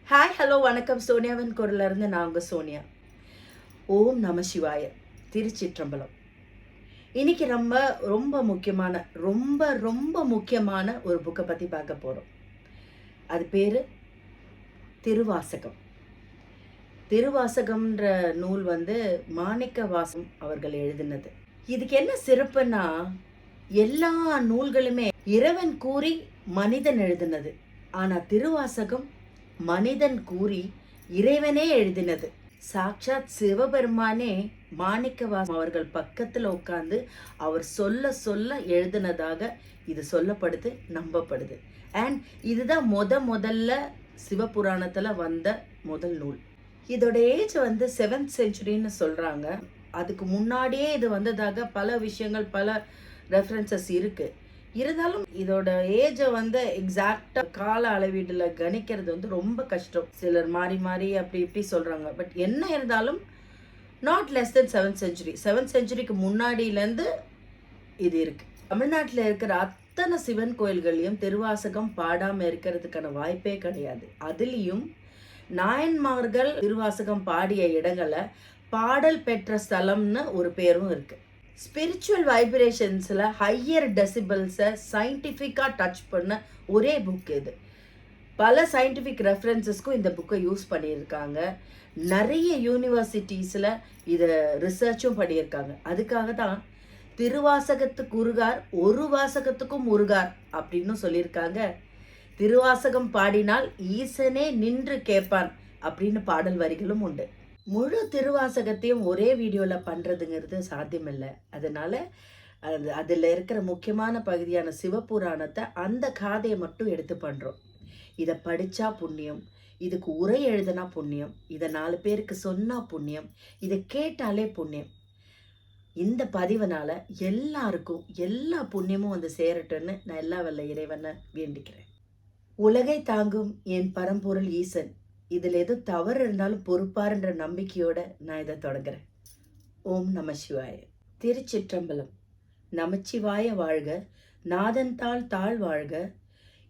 Hi hello வணக்கம். சோனியாவின் குரல்ல இருந்து நான் உங்க சோனியா. ஓம் நம சிவாய. திருச்சிற்றம்பலம். இன்னைக்கு நம்ம ரொம்ப முக்கியமான ஒரு புக்கை பற்றி பார்க்க போகிறோம். அது பேர் திருவாசகம். திருவாசகம்ன்ற நூல் மாணிக்க வாசகம் அவர்கள் எழுதினது. இதுக்கு என்ன சிறப்புன்னா, எல்லா நூல்களுமே இறைவன் கூறி மனிதன் எழுதினது. ஆனால் திருவாசகம் மனிதன் கூறி இறைவனே எழுதினது. சாட்சாத் சிவபெருமானே மாணிக்கவாசகம் அவர்கள் பக்கத்தில் உட்கார்ந்து அவர் சொல்ல சொல்ல எழுதினதாக இது சொல்லப்படுது, நம்பப்படுது. அண்ட் இதுதான் முதல்ல சிவபுராணத்தில் வந்த முதல் நூல். இதோட ஏஜ் 7th செஞ்சுரின்னு சொல்கிறாங்க. அதுக்கு முன்னாடியே இது வந்ததாக பல விஷயங்கள், பல ரெஃபரன்சஸ் இருக்குது. இருந்தாலும் இதோட ஏஜை எக்ஸாக்டா கால அளவீடுல கணிக்கிறது ரொம்ப கஷ்டம். சிலர் மாறி மாறி அப்படி இப்படி சொல்றாங்க. பட் என்ன இருந்தாலும் not less than 7th century. 7th செஞ்சுரிக்கு முன்னாடியிலேருந்து இது இருக்கு. தமிழ்நாட்டில் இருக்கிற அத்தனை சிவன் கோயில்களையும் திருவாசகம் பாடாமல் இருக்கிறதுக்கான வாய்ப்பே கிடையாது. அதுலேயும் நாயன்மார்கள் திருவாசகம் பாடிய இடங்களை பாடல் பெற்ற ஸ்தலம்னு ஒரு பேரும் இருக்கு. ஸ்பிரிச்சுவல் வைப்ரேஷன்ஸில் ஹையர் டெசிபிள்ஸை சயின்டிஃபிக்காக டச் பண்ண ஒரே புக் இது. பல சயின்டிஃபிக் ரெஃபரன்சஸ்க்கும் இந்த புக்கை யூஸ் பண்ணியிருக்காங்க. நிறைய யூனிவர்சிட்டிஸில் இதை ரிசர்ச்சும் பண்ணியிருக்காங்க. அதுக்காக தான் திருவாசகத்துக்கு உருகார், ஒரு வாசகத்துக்கும் உருகார் அப்படின்னு சொல்லியிருக்காங்க. திருவாசகம் பாடினால் ஈசனே நின்று கேட்பான் அப்படின்னு பாடல் வரிகளும் உண்டு. முழு திருவாசகத்தையும் ஒரே வீடியோவில் பண்ணுறதுங்கிறது சாத்தியமில்லை. அதனால் அதில் இருக்கிற முக்கியமான பகுதியான சிவபுராணத்தை அந்த காதையை மட்டும் எடுத்து பண்ணுறோம். இதை படித்தா புண்ணியம், இதுக்கு உரை எழுதினா புண்ணியம், இதை 4 பேருக்கு சொன்னால் புண்ணியம், இதை கேட்டாலே புண்ணியம். இந்த பதிவனால் எல்லாருக்கும் எல்லா புண்ணியமும் சேரட்டுன்னு நான் எல்லா வல்ல இறைவனை வேண்டிக்கிறேன். உலகை தாங்கும் என் பரம்பொருள் ஈசன் இதில் எதுவும் தவறு இருந்தாலும் பொறுப்பாருன்ற நம்பிக்கையோட நான் இதை தொடங்குறேன். ஓம் நம சிவாய. திருச்சிற்றம்பலம். நமச்சிவாய வாழ்க, நாதன் தாழ் வாழ்க,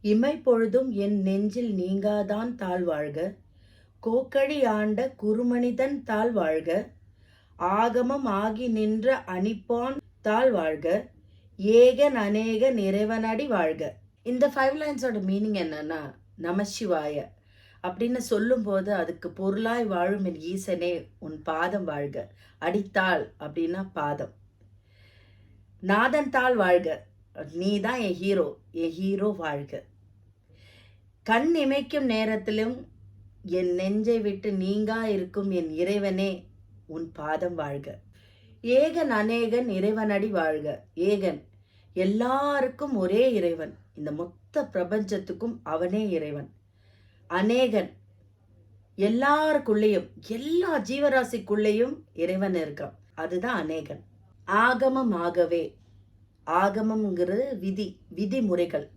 இமை பொழுதும் என் நெஞ்சில் நீங்காதான் தாழ் வாழ்க, கோக்கழி ஆண்ட குருமனிதன் தாழ் வாழ்க, ஆகமம் ஆகி நின்ற அணிப்பான் தாழ் வாழ்க, ஏகன் அநேக இறைவனடி வாழ்க. இந்த 5 லைன்ஸோட மீனிங் என்னன்னா, நமசிவாய அப்படின்னு சொல்லும்போது அதுக்கு பொருளாய் வாழும் என் ஈசனே உன் பாதம் வாழ்க. அடித்தாள் அப்படின்னா பாதம். நாதன் தாள் வாழ்க, நீ தான் என் ஹீரோ வாழ்க. கண் இமைக்கும் நேரத்திலும் என் நெஞ்சை விட்டு நீங்கா இருக்கும் என் இறைவனே உன் பாதம் வாழ்க. ஏகன் அநேகன் இறைவனடி வாழ்க. ஏகன் எல்லாருக்கும் ஒரே இறைவன், இந்த மொத்த பிரபஞ்சத்துக்கும் அவனே இறைவன். அநேகன் எல்லாருக்குள்ளேயும், எல்லா ஜீவராசிக்குள்ளேயும் இறைவன் இருக்கான், அதுதான் அநேகன். ஆகமமாகவே, ஆகமம்ங்கிறது விதிமுறைகள்,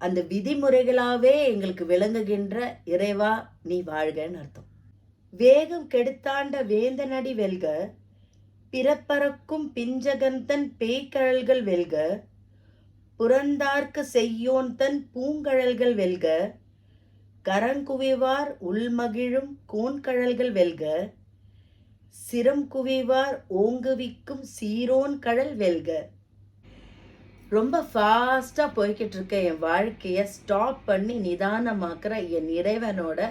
அந்த விதிமுறைகளாவே எங்களுக்கு விளங்குகின்ற இறைவா நீ வாழ்கன்னு அர்த்தம். வேகம் கெடுத்தாண்ட வேந்தனடி வெல்க, பிறப்பறக்கும் பிஞ்சகந்தன் பேய்கழல்கள் வெல்க, புறந்தார்க்கு செய்யோன் தன் பூங்கழல்கள் வெல்க, கரங்குவிவார் உள்மகிழும் கோன்கழல்கள் வெல்க, சிரம் குவிவார் ஓங்குவிக்கும் சீரோன் கழல் வெல்க. ரொம்ப ஃபாஸ்ட்டாக போய்கிட்டு இருக்க என் வாழ்க்கையை ஸ்டாப் பண்ணி நிதானமாக்குற என் இறைவனோட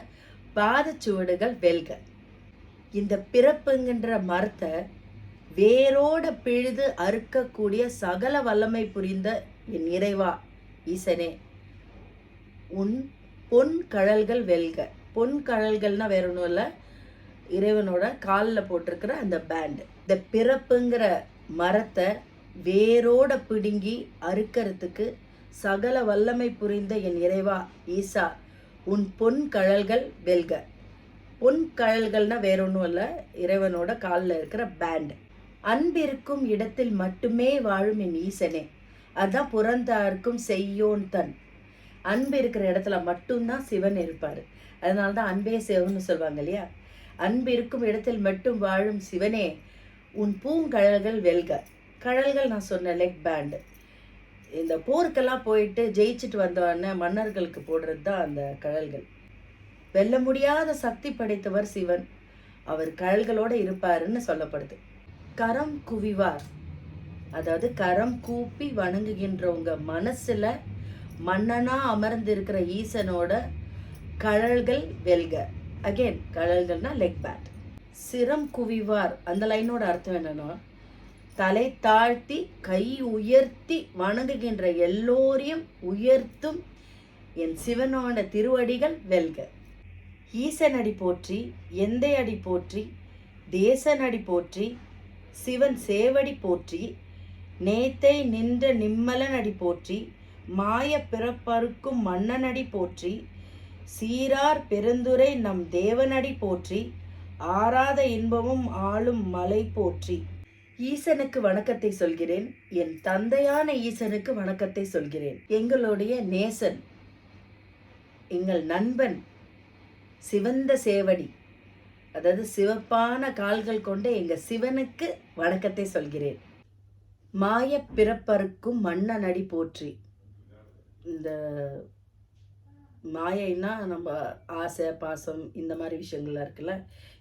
பாதச்சுவடுகள் வெல்க. இந்த பிறப்புங்கிற மரத்தை வேரோட பிழுது அறுக்கக்கூடிய சகல வல்லமை புரிந்த என் இறைவா ஈசனே உன் பொன் கழல்கள் வெல்க. பொன் கழல்கள்னா வேற ஒன்றும் இல்லை, இறைவனோட காலில் போட்டிருக்கிற அந்த பேண்டு. இந்த பிறப்புங்கிற மரத்தை வேரோட பிடுங்கி அறுக்கிறதுக்கு சகல வல்லமை புரிந்த என் இறைவா ஈசா உன் பொன் கழல்கள் வெல்க. பொன் கழல்கள்னா வேற ஒன்றும் இல்லை, இறைவனோட காலில் இருக்கிற பேண்டு. அன்பிருக்கும் இடத்தில் மட்டுமே வாழும் என் ஈசனே, அதுதான் புறந்தார்க்கும் செய்யோன் தன். அன்பு இருக்கிற இடத்துல மட்டும்தான் சிவன் இருப்பார். அதனால தான் அன்பே சிவன்னு சொல்லுவாங்க இல்லையா. அன்பு இருக்கும் இடத்தில் மட்டும் வாழும் சிவனே உன் பூங்கழல்கள் வெல்க. கழல்கள் நான் சொன்ன லெக் பேண்டு. இந்த போருக்கெல்லாம் போயிட்டு ஜெயிச்சுட்டு வந்தோடனே மன்னர்களுக்கு போடுறது தான் அந்த கழல்கள். வெல்ல முடியாத சக்தி படைத்தவர் சிவன். அவர் கழல்களோட இருப்பாருன்னு சொல்லப்படுது. கரம் குவிவார், அதாவது கரம் கூப்பி வணங்குகின்றவங்க மனசுல மன்னனா அமர்ந்திருக்கிற ஈசனோட கழல்கள் வெல்க. அகெயின் கழல்கள்னா லெக் பேட். சிரம் குவிவார், அந்த லைனோட அர்த்தம் என்னன்னா, தலை தாழ்த்தி கை உயர்த்தி வணங்குகின்ற எல்லோரையும் உயர்த்தும் என் சிவனோட திருவடிகள் வெல்க. ஈசனடி போற்றி, எந்தை அடி போற்றி, தேசனடி போற்றி, சிவன் சேவடி போற்றி, நேத்தை நின்ற நிம்மலன் அடி போற்றி, மாய பிறப்பறுக்கும் மன்னனடி போற்றி, சீரார் பெருந்துரை நம் தேவனடி போற்றி, ஆராத இன்பமும் ஆளும் மலை போற்றி. ஈசனுக்கு வணக்கத்தை சொல்கிறேன், என் தந்தையான ஈசனுக்கு வணக்கத்தை சொல்கிறேன். எங்களுடைய நேசன், எங்கள் நண்பன், சிவந்த சேவடி, அதாவது சிவப்பான கால்கள் கொண்ட எங்க சிவனுக்கு வணக்கத்தை சொல்கிறேன். மாய பிறப்பறுக்கும் மன்னனடி போற்றி. இந்த மாயைன்னா நம்ம ஆசை பாசம் இந்த மாதிரி விஷயங்கள்லாம் இருக்குல்ல,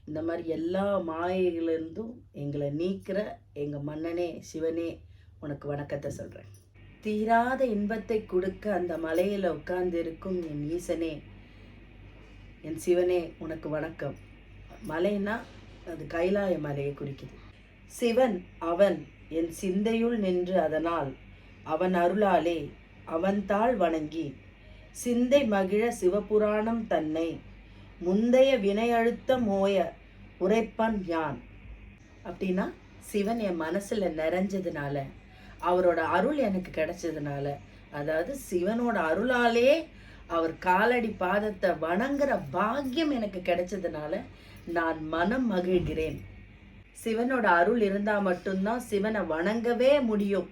இந்த மாதிரி எல்லா மாயைகளிலிருந்தும் எங்களை நீக்கிற எங்கள் மன்னனே சிவனே உனக்கு வணக்கத்தை சொல்கிறேன். தீராத இன்பத்தை கொடுக்க அந்த மலையில் உட்கார்ந்து இருக்கும் என் ஈசனே, என் சிவனே உனக்கு வணக்கம். மலைன்னா அது கைலாய மலையை குறிக்குது. சிவன் அவன் என் சிந்தையுள் நின்று, அதனால் அவன் அருளாலே அவன்தாள் வணங்கி சிந்தை மகிழ சிவபுராணம் தன்னை முந்தைய வினையழுத்த மோய உரைப்பன் யான். அப்படின்னா சிவன் என் மனசுல நிறைஞ்சதுனால, அவரோட அருள் எனக்கு கிடைச்சதுனால, அதாவது சிவனோட அருளாலே அவர் காலடி பாதத்தை வணங்குற பாக்கியம் எனக்கு கிடைச்சதுனால நான் மனம் மகிழ்கிறேன். சிவனோட அருள் இருந்தா மட்டும்தான் சிவனை வணங்கவே முடியும்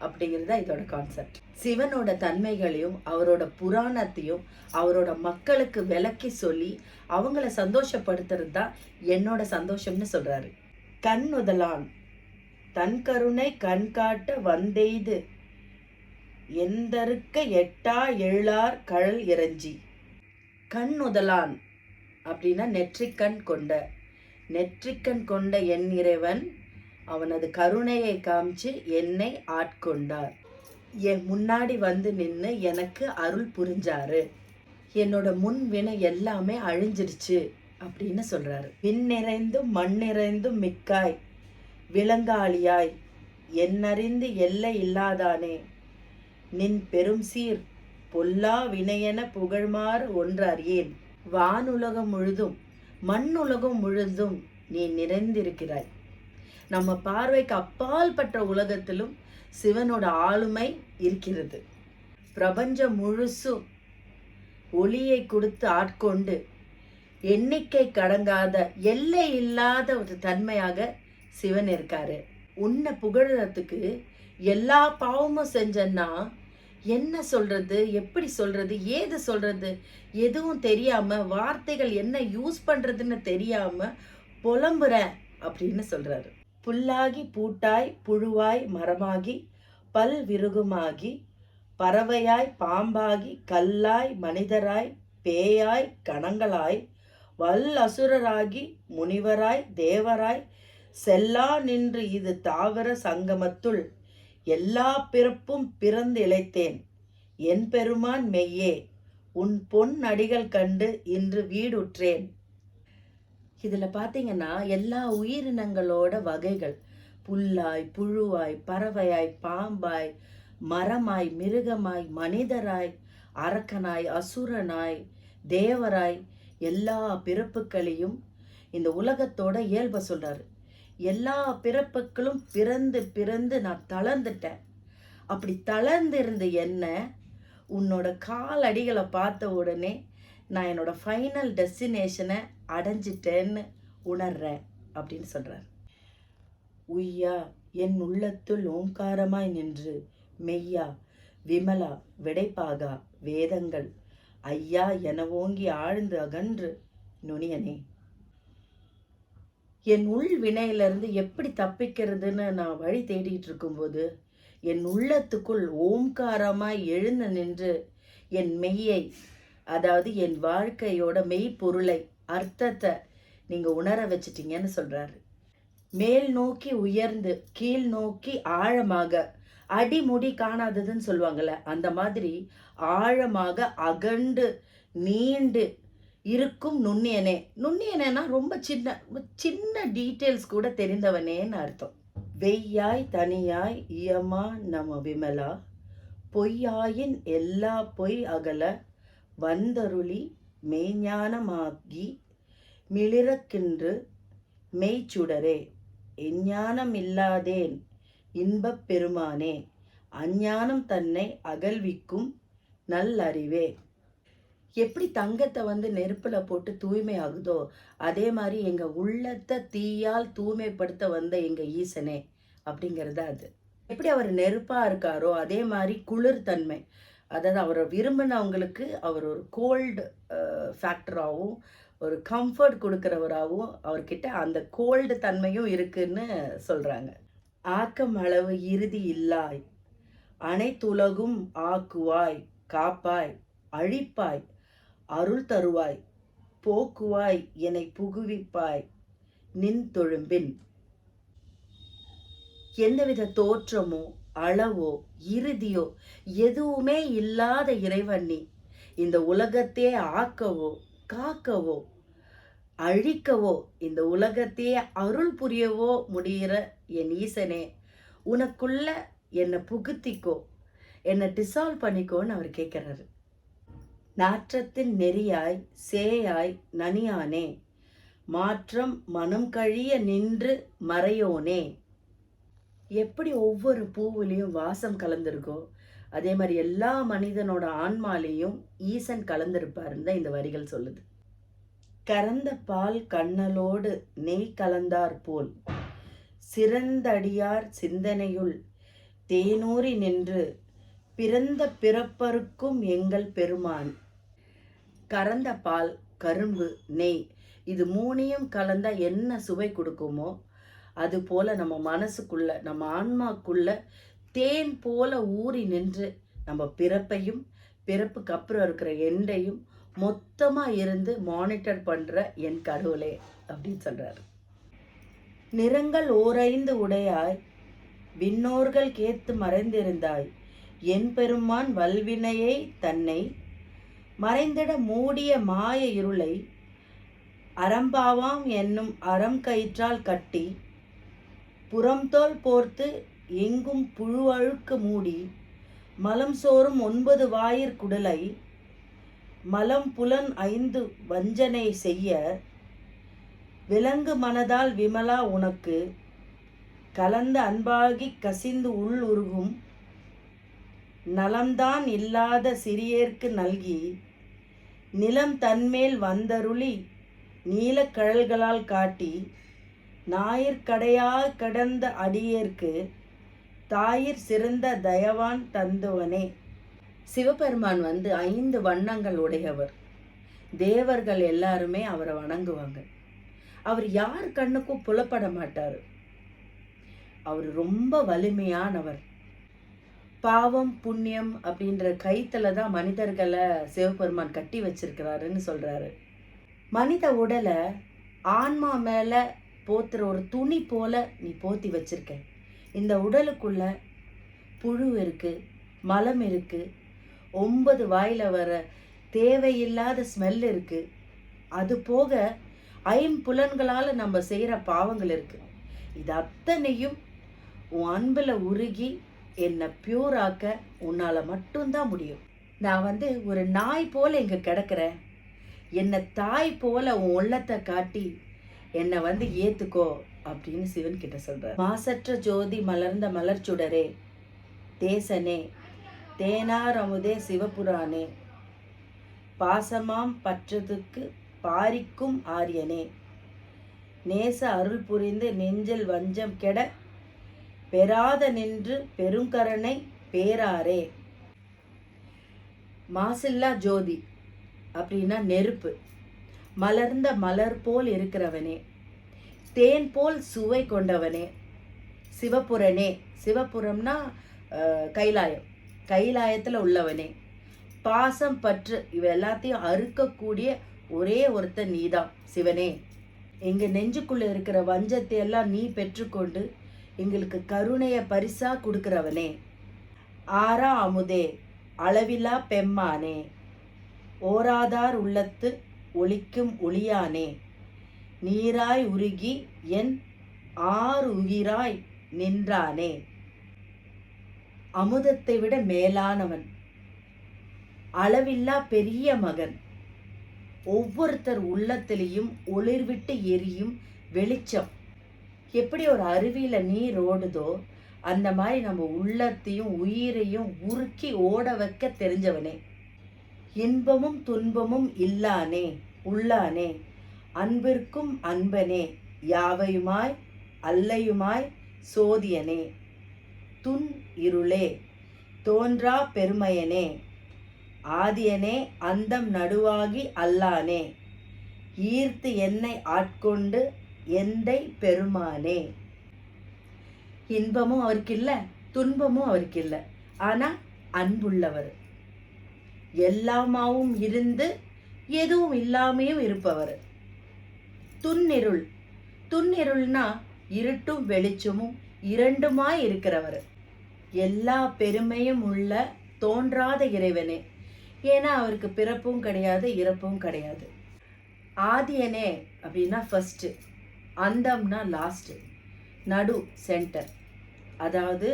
அப்படிங்கிறது தான் இதோட கான்செப்ட். சிவனோட தன்மைகளையும் அவரோட புராணத்தையும் அவரோட மக்களுக்கு விளக்கி சொல்லி அவங்கள சந்தோஷப்படுத்துறது தான் என்னோட சந்தோஷம்னு சொல்றாரு. கண் முதலான் தன் கருணை கண் காட்ட வந்தெய்து எந்தருக்க எட்டா எழார் கழல் இறைஞ்சி. கண் முதலான் அப்படின்னா நெற்றிக்கண் கொண்ட, நெற்றிக்கண் கொண்ட என் இறைவன் அவனது கருணையை காமிச்சு என்னை ஆட்கொண்டார். என் முன்னாடி வந்து நின்று எனக்கு அருள் புரிஞ்சாரு. என்னோட முன் வினை எல்லாமே அழிஞ்சிருச்சு அப்படின்னு சொல்றாரு. விண் நிறைந்தும் மண் நிறைந்தும் மிக்காய் விலங்காளியாய் என்னறிந்து எல்லை இல்லாதானே, நின் பெரும் சீர் பொல்லா வினையென புகழ்மாறு ஒன்று அறியேன். வானுலகம் முழுதும் மண்ணுலகம் முழுதும் நீ நிறைந்திருக்கிறாய். நம்ம பார்வைக்கு அப்பால் பட்ட உலகத்திலும் சிவனோட ஆளுமை இருக்கிறது. பிரபஞ்சம் முழுசும் ஒளியை கொடுத்து ஆட்கொண்டு எண்ணிக்கை கடங்காத எல்லை இல்லாத ஒரு தன்மையாக சிவன் இருக்காரு. உன்னை புகழறதுக்கு எல்லா பாவமும் செஞ்சன்னா என்ன சொல்றது, எப்படி சொல்றது, ஏது சொல்றது எதுவும் தெரியாம, வார்த்தைகள் என்ன யூஸ் பண்றதுன்னு தெரியாம புலம்புற அப்படின்னு சொல்றாரு. புல்லாகி பூட்டாய் புழுவாய் மரமாகி பல் விருகுமாகி பறவையாய் பாம்பாகி கல்லாய் மனிதராய் பேயாய் கணங்களாய் வல் அசுரராகி முனிவராய் தேவராய் செல்லா நின்று இது தாவர சங்கமத்துள் எல்லா பிறப்பும் பிறந்து இழைத்தேன். என் பெருமான் மெய்யே உன் பொன் அடிகள் கண்டு இன்று வீடுற்றேன். இதில் பார்த்தீங்கன்னா எல்லா உயிரினங்களோட வகைகள், புல்லாய் புழுவாய் பறவையாய் பாம்பாய் மரமாய் மிருகமாய் மனிதராய் அரக்கனாய் அசுரனாய் தேவராய் எல்லா பிறப்புகளையும் இந்த உலகத்தோட இயல்பை சொல்றாரு. எல்லா பிறப்புகளும் பிறந்து பிறந்து நான் தளர்ந்துட்டேன். அப்படி தளர்ந்திருந்த என்ன உன்னோட காலடிகளை பார்த்த உடனே நான் என்னோட ஃபைனல் டெஸ்டினேஷனை அடைஞ்சிட்டேன்னு உணர்றேன் அப்படின்னு சொல்றார். உய்யா என் உள்ளத்துள் ஓங்காரமாய் நின்று மெய்யா விமலா விடைப்பாகா வேதங்கள் ஐயா என ஓங்கி ஆழ்ந்து அகன்று நுனியனே. என் உள் வினையிலிருந்து எப்படி தப்பிக்கிறதுன்னு நான் வழி தேடிட்டு இருக்கும்போது என் உள்ளத்துக்குள் ஓம்காரமாய் எழுந்து நின்று என் மெய்யை அதாவது என் வாழ்க்கையோட மெய்ப்பொருளை, அர்த்தத்தை நீங்க உணர வச்சிட்டீங்கன்னு சொல்றாரு. மேல் நோக்கி உயர்ந்து கீழ் நோக்கி ஆழமாக, அடிமுடி காணாததுன்னு சொல்லுவாங்கல்ல, அந்த மாதிரி ஆழமாக அகண்டு நீண்டு இருக்கும் நுண்ணியனே. நுண்ணியனேனா ரொம்ப சின்ன சின்ன டீட்டெயில்ஸ் கூட தெரிந்தவனேன்னு அர்த்தம். வெய்யாய் தனியாய் இயமா நம விமலா, பொய்யாயின் எல்லா பொய் அகல வந்தருளி மெய்ஞானமாகி மிளிரக்கின்று மெய்ச்சுடரே, எஞ்ஞானம் இல்லாதேன் இன்பப் பெருமானே, அஞ்ஞானம் தன்னை அகல்விக்கும் நல்லறிவே. எப்படி தங்கத்தை நெருப்புல போட்டு தூய்மை ஆகுதோ அதே மாதிரி எங்க உள்ளத்தை தீயால் தூய்மைப்படுத்த வந்த எங்க ஈசனே அப்படிங்கிறது அது. எப்படி அவர் நெருப்பா இருக்காரோ அதே மாதிரி குளிர்தன்மை, அதாவது அவரை விரும்பினவங்களுக்கு அவர் ஒரு கோல்டு ஃபேக்டராகவும் ஒரு கம்ஃபர்ட் கொடுக்குறவராகவும் அவர்கிட்ட அந்த கோல்டு தன்மையும் இருக்குன்னு சொல்றாங்க. ஆக்கம் அளவு இறுதி இல்லாய், அனைத்துலகும் ஆக்குவாய் காப்பாய் அழிப்பாய் அருள் தருவாய் போக்குவாய் என்னை புகுவிப்பாய் நின் தொழும்பின். எந்தவித தோற்றமோ அளவோ இறுதியோ எதுவுமே இல்லாத இறைவன் நீ. இந்த உலகத்தையே ஆக்கவோ காக்கவோ அழிக்கவோ இந்த உலகத்தையே அருள் புரியவோ முடிகிற என் ஈசனே, உனக்குள்ள என்னை புகுத்திக்கோ, என்னை டிசால்வ் பண்ணிக்கோன்னு அவர் கேட்குறாரு. நாற்றத்தின் நெறியாய் சேயாய் நனியானே, மாற்றம் மனம் கழிய நின்று மறையோனே. எப்படி ஒவ்வொரு பூவிலையும் வாசம் கலந்திருக்கோ அதே மாதிரி எல்லா மனிதனோட ஆன்மாலையும் ஈசன் கலந்திருப்பாருன்னு தான் இந்த வரிகள் சொல்லுது. கறந்த பால் கண்ணலோடு நெய் கலந்தார் போல் சிறந்தடியார் சிந்தனையுள் தேனூறி நின்று பிறந்த பிறப்பருக்கும் எங்கள் பெருமான். கறந்த பால், கரும்பு, நெய் இது மூணையும் கலந்தா என்ன சுவை கொடுக்குமோ அது போல நம்ம மனசுக்குள்ள நம்ம ஆன்மாக்குள்ள தேன் போல ஊறி நின்று நம்ம பிறப்பையும் பிறப்புக்கு அப்புறம் இருக்கிற எண்டையும் மொத்தமா இருந்து மானிட்டர் பண்ற என் கடவுளே அப்படின்னு சொல்றாரு. நிறங்கள் ஓரைந்து உடையாய் விண்ணோர்கள் கேத்து மறைந்திருந்தாய், என் பெருமான் வல்வினையை தன்னை மறைந்திட மூடிய மாய இருளை அறம்பாவாம் என்னும் அறம் கயிற்றால் கட்டி புறம்தோல் போர்த்து எங்கும் புழு அழுக்கு மூடி மலம் சோறும் 9 வாயிற் குடலை மலம் புலன் 5 வஞ்சனை செய்ய விலங்கு மனதால் விமலா உனக்கு கலந்த அன்பாகி கசிந்து உள் உருகும் நலம்தான் இல்லாத சிறியேற்கு நல்கி நிலம் தன்மேல் வந்தருளி நீலக்கழல்களால் காட்டி ஞாயிற்கடையா கடந்த அடியேற்கு தாயிற் சிறந்த தயவான் தந்துவனே. சிவபெருமான் 5 வண்ணங்கள் உடையவர். தேவர்கள் எல்லாருமே அவரை வணங்குவாங்க. அவர் யார் கண்ணுக்கும் புலப்பட மாட்டார். அவர் ரொம்ப வலிமையானவர். பாவம் புண்ணியம் அப்படின்ற கைத்துல தான் மனிதர்களை சிவபெருமான் கட்டி வச்சிருக்கிறாருன்னு சொல்றாரு. மனித உடலை ஆன்மா மேல போத்துற ஒரு துணி போல நீ போத்தி வச்சிருக்க. இந்த உடலுக்குள்ள புழு இருக்கு, மலம் இருக்கு, 9 வாயில வர தேவையில்லாத ஸ்மெல் இருக்கு. அது போக 5 புலன்களால நம்ம செய்யற பாவங்கள் இருக்கு. இது அத்தனையும் உன் அன்புல உருகி என்னை பியூராக்க உன்னால மட்டும்தான் முடியும். நான் ஒரு நாய் போல இங்க கிடக்கிறேன், என்னை தாய் போல உன் உள்ளத்தை காட்டி என்னை ஏத்துக்கோ அப்படின்னு சிவன் கிட்ட சொல்றார். மாசற்ற ஜோதி மலர்ந்த மலர்ச்சுடரே, தேசனே, தேனார் அமுதே, சிவபுரானே, பாசமாம் பற்றதுக்கு பாரிக்கும் ஆரியனே, நேச அருள் புரிந்து நெஞ்சில் வஞ்சம் கெட பெறாத நின்று பெருங்கரணை பேராரே. மாசில்லா ஜோதி அப்படின்னா நெருப்பு, மலர்ந்த மலர் போல் இருக்கிறவனே, தேன் போல் சுவை கொண்டவனே, சிவபுரனே, சிவபுரம்னா கைலாயம், கைலாயத்தில் உள்ளவனே, பாசம், பற்று இவ எல்லாத்தையும் அறுக்கக்கூடிய ஒரே ஒருத்தன் நீதான் சிவனே. எங்க நெஞ்சுக்குள்ள இருக்கிற வஞ்சத்தை எல்லாம் நீ பெற்றுக்கொண்டு எங்களுக்கு கருணைய பரிசா கொடுக்கிறவனே. ஆரா அமுதே, அளவிலா பெம்மானே, ஓராதார் உள்ளத்து ஒளிக்கும் ஒளியானே, நீராய் உருகி என் ஆறு உயிராய் நின்றானே. அமுதத்தை விட மேலானவன், அளவில்லா பெரிய மகன், ஒவ்வொருத்தர் உள்ளத்திலையும் ஒளிர்விட்டு எரியும் வெளிச்சம். எப்படி ஒரு அருவியில நீர் ஓடுதோ அந்த மாதிரி நம்ம உள்ளத்தையும் உயிரையும் உருக்கி ஓட வைக்க தெரிஞ்சவனே. இன்பமும் துன்பமும் இல்லானே உள்ளானே, அன்பிற்கும் அன்பனே, யாவையுமாய் அல்லையுமாய் சோதியனே, துன் இருளே, தோன்றா பெருமையனே, ஆதியனே, அந்தம் நடுவாகி அல்லானே, ஈர்த்து என்னை ஆட்கொண்டு எந்தை பெருமானே. இன்பமும் அவருக்கு இல்லை, துன்பமும் அவருக்கு இல்லை. ஆனா அன்புள்ளவர், எல்லாமாவும் இருந்து எதுவும் இல்லாமையும் இருப்பவர். துன்னிருள், துன்னிருள்னா இருட்டும் வெளிச்சமும் இரண்டுமாய் இருக்கிறவர். எல்லா பெருமையும் உள்ள தோன்றாத இறைவனே. ஏன்னா அவருக்கு பிறப்பும் கிடையாது, இறப்பும் கிடையாது. ஆதியனே அப்படின்னா ஃபர்ஸ்ட், அந்தம்னா லாஸ்ட், நடு சென்டர். அதாவது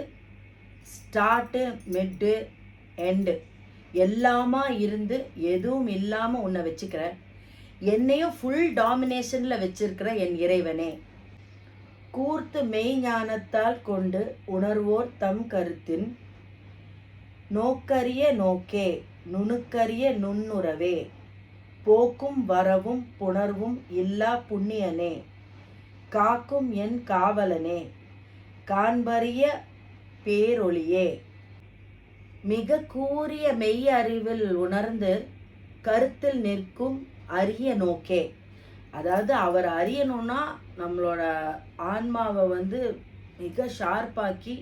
ஸ்டார்ட்டு, மிட்டு, எண்டு எல்லாமா இருந்து எதுவும் இல்லாமல் உன்னை வச்சுக்கிற, என்னையும் ஃபுல் டாமினேஷனில் வச்சிருக்கிற என் இறைவனே. கூர்த்து மெய்ஞானத்தால் கொண்டு உணர்வோர் தம் கருத்தின் நோக்கரிய நோக்கே, நுணுக்கரிய நுண்ணுறவே, போக்கும் வரவும் புணர்வும் இல்லா புண்ணியனே, காக்கும் என் காவலனே, காண்பறிய பேரொளியே. மிக கூரிய மெய் அறிவில் உணர்ந்து கருத்தில் நிற்கும் அரிய நோக்கே. அதாவது அவர் அறியணும்னா நம்மளோட ஆன்மாவை மிக ஷார்ப்பாக்கி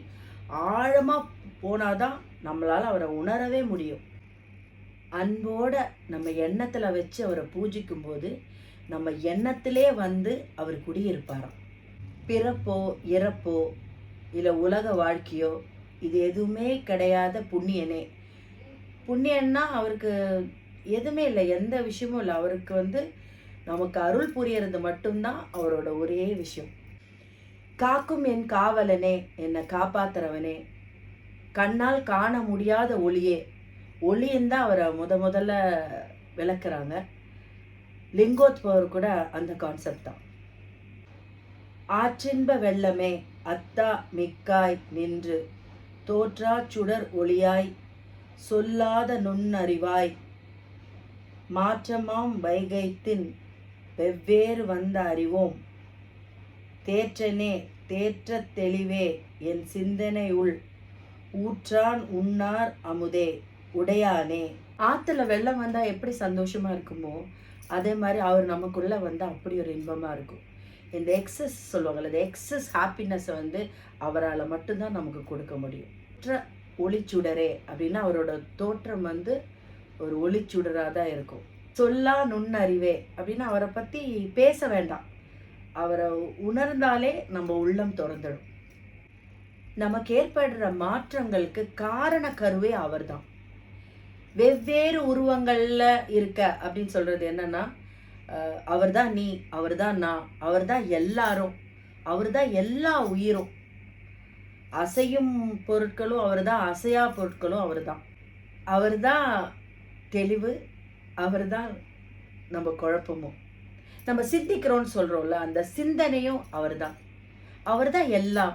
ஆழமாக போனாதான் நம்மளால் அவரை உணரவே முடியும். அன்போட நம்ம எண்ணத்தில் வச்சு அவரை பூஜிக்கும் போது நம்ம எண்ணத்திலே அவர் குடியிருப்பாராம். பிறப்போ இறப்போ இல்லை உலக வாழ்க்கையோ இது எதுவுமே கிடையாத புண்ணியனே. புண்ணியன்னா அவருக்கு எதுவுமே இல்லை, எந்த விஷயமும் இல்லை. அவருக்கு நமக்கு அருள் புரியறது மட்டும்தான் அவரோட ஒரே விஷயம். காக்கும் என் காவலனே, என்னை காப்பாத்துறவனே, கண்ணால் காண முடியாத ஒளியே. ஒளின்னு தான் அவரை முதல்ல விளக்குறாங்க. லிங்கோத்பவர் கூட அந்த கான்செப்ட் தான். ஆற்றின்ப வெள்ளமே, அத்தா மிக்காய் நின்று தோற்றா சுடர் ஒளியாய், சொல்லாத நுண்ணறிவாய், மாற்றமாம் வைகைத்தின் வெவ்வேறு வந்த அறிவோம், தேற்றனே தேற்ற தெளிவே, என் சிந்தனை உள் ஊற்றான் உண்ணார் அமுதே, உடையானே. ஆற்றுல வெள்ளம் வந்தால் எப்படி சந்தோஷமாக இருக்குமோ அதே மாதிரி அவர் நமக்குள்ளே அப்படி ஒரு இன்பமாக இருக்கும். இந்த எக்ஸஸ் சொல்லுவாங்கள்ல, இந்த எக்ஸஸ் ஹாப்பினஸை அவரால் மட்டும்தான் நமக்கு கொடுக்க முடியும். ஒளிச்சுடரே அப்படின்னா அவரோட தோற்றம் ஒரு ஒளிச்சுடராக தான் இருக்கும். சொல்லா நுண்ணறிவே அப்படின்னா அவரை பற்றி பேச வேண்டாம், அவரை உணர்ந்தாலே நம்ம உள்ளம் திறந்துடும். நமக்கு ஏற்படுற மாற்றங்களுக்கு காரண கருவே அவர் தான். வெவ்வேறு உருவங்கள்ல இருக்க அப்படின்னு சொல்றது என்னன்னா, அவர் தான் நீ, அவர் தான் நான், அவர் தான் எல்லாரும், அவர் தான் எல்லா உயிரும். அசையும் பொருட்களும் அவர் தான், அசையா பொருட்களும் அவர் தான். அவர் தான் தெளிவு, அவர் தான் நம்ம குழப்பமும். நம்ம சிந்திக்கிறோன்னு சொல்றோம்ல, அந்த சிந்தனையும் அவர் தான். அவர் தான் எல்லாம்.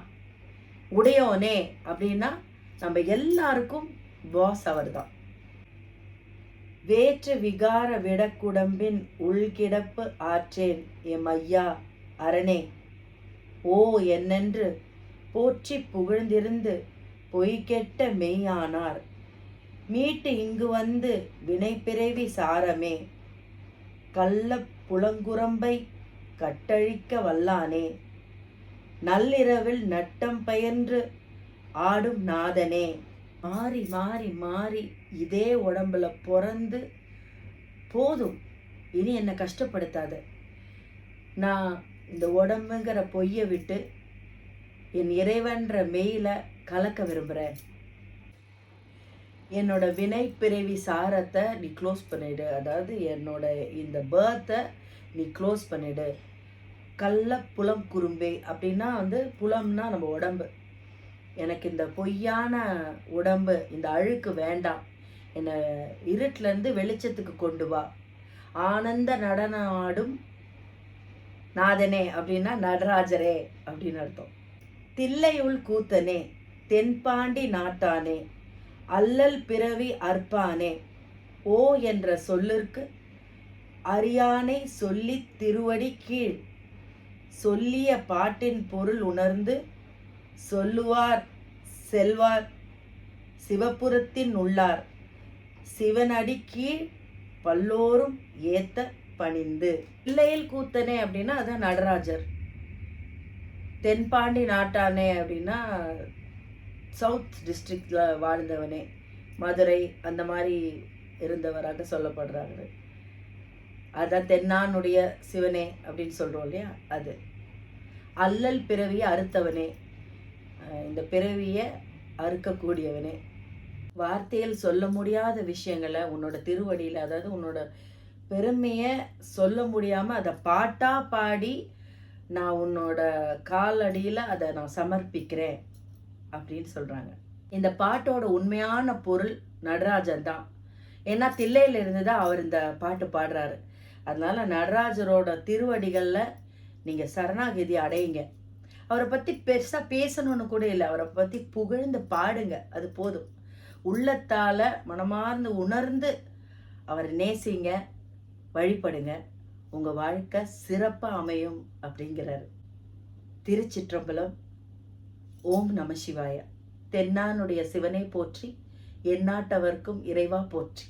உடையோனே அப்படின்னா நம்ம எல்லாருக்கும் பாஸ் அவர் தான். வேற்று விகார விடக்குடம்பின் உள்கிடப்பு ஆற்றேன் எம் ஐயா அரணே, ஓ என்னென்று போற்றி புகழ்ந்திருந்து பொய்கெட்ட மெய்யானார், மீட்டு இங்கு வினைப்பிறவி சாரமே, கள்ள புலங்குரம்பை கட்டழிக்க வல்லானே, நள்ளிரவில் நட்டம் பயின்று ஆடும் நாதனே. மாறி மாறி மாறி இதே உடம்புல பிறந்து போதும், இனி என்னை கஷ்டப்படுத்தாத. நான் இந்த உடம்புங்கிற பொய்யை விட்டு என் இறைவன்ற மெயில கலக்க விரும்புகிறேன். என்னோட வினை பிறவி சாரத்தை நீ க்ளோஸ் பண்ணிடு. அதாவது என்னோட இந்த பேர்த்தை நீ க்ளோஸ் பண்ணிடு. கள்ள புலம் குறும்பே அப்படின்னா புலம்னா நம்ம உடம்பு. எனக்கு இந்த பொய்யான உடம்பு, இந்த அழுக்கு வேண்டாம். என்னை இருட்டிலேருந்து வெளிச்சத்துக்கு கொண்டு வா. ஆனந்த நடனம் ஆடும் நாதனே அப்படின்னா நடராஜரே அப்படின்னு அர்த்தம். தில்லையுள் கூத்தனே, தென்பாண்டி நாட்டானே, அல்லல் பிறவி அற்பானே, ஓ என்ற சொல்லிற்கு அறியானை சொல்லி திருவடி கீழ் சொல்லிய பாட்டின் பொருள் உணர்ந்து சொல்லுவார் செல்வார் சிவபுரத்தின் உள்ளார் சிவனடி கீழ் பல்லோரும் ஏத்த பணிந்து. தில்லையில் கூத்தனே அப்படின்னா அதான் நடராஜர். தென்பாண்டி நாட்டானே அப்படின்னா சவுத் டிஸ்ட்ரிக்டில் வாழ்ந்தவனே, மதுரை அந்த மாதிரி இருந்தவராக சொல்லப்படுறாங்க. அதான் தென்னானுடைய சிவனே அப்படின்னு சொல்கிறோம் இல்லையா, அது. அல்லல் பிறவியை அறுத்தவனே, இந்த பிறவியை அறுக்கக்கூடியவனே. வார்த்தையில் சொல்ல முடியாத விஷயங்களை உன்னோட திருவடியில், அதாவது உன்னோட பெருமையை சொல்ல முடியாமல் அதை பாட்டாக பாடி நான் உன்னோட காலடியில் அதை நான் சமர்ப்பிக்கிறேன் அப்படின்னு சொல்கிறாங்க. இந்த பாட்டோட உண்மையான பொருள் நடராஜன் தான். ஏன்னா தில்லையில் இருந்து தான் அவர் இந்த பாட்டு பாடுறாரு. அதனால் நடராஜரோட திருவடிகளில் நீங்கள் சரணாகதி அடையுங்க. அவரை பற்றி பெருசாக பேசணும்னு கூட இல்லை, அவரை பற்றி புகழ்ந்து பாடுங்க, அது போதும். உள்ளத்தால் மனமார்ந்து உணர்ந்து அவரை நேசிங்க, வழிபடுங்க, உங்கள் வாழ்க்கை சிறப்பாக அமையும் அப்படிங்கிறாரு. திருச்சிற்றம்பலம். ஓம் நம சிவாய. தென்னானுடைய சிவனை போற்றி, எந்நாட்டவர்க்கும் இறைவா போற்றி.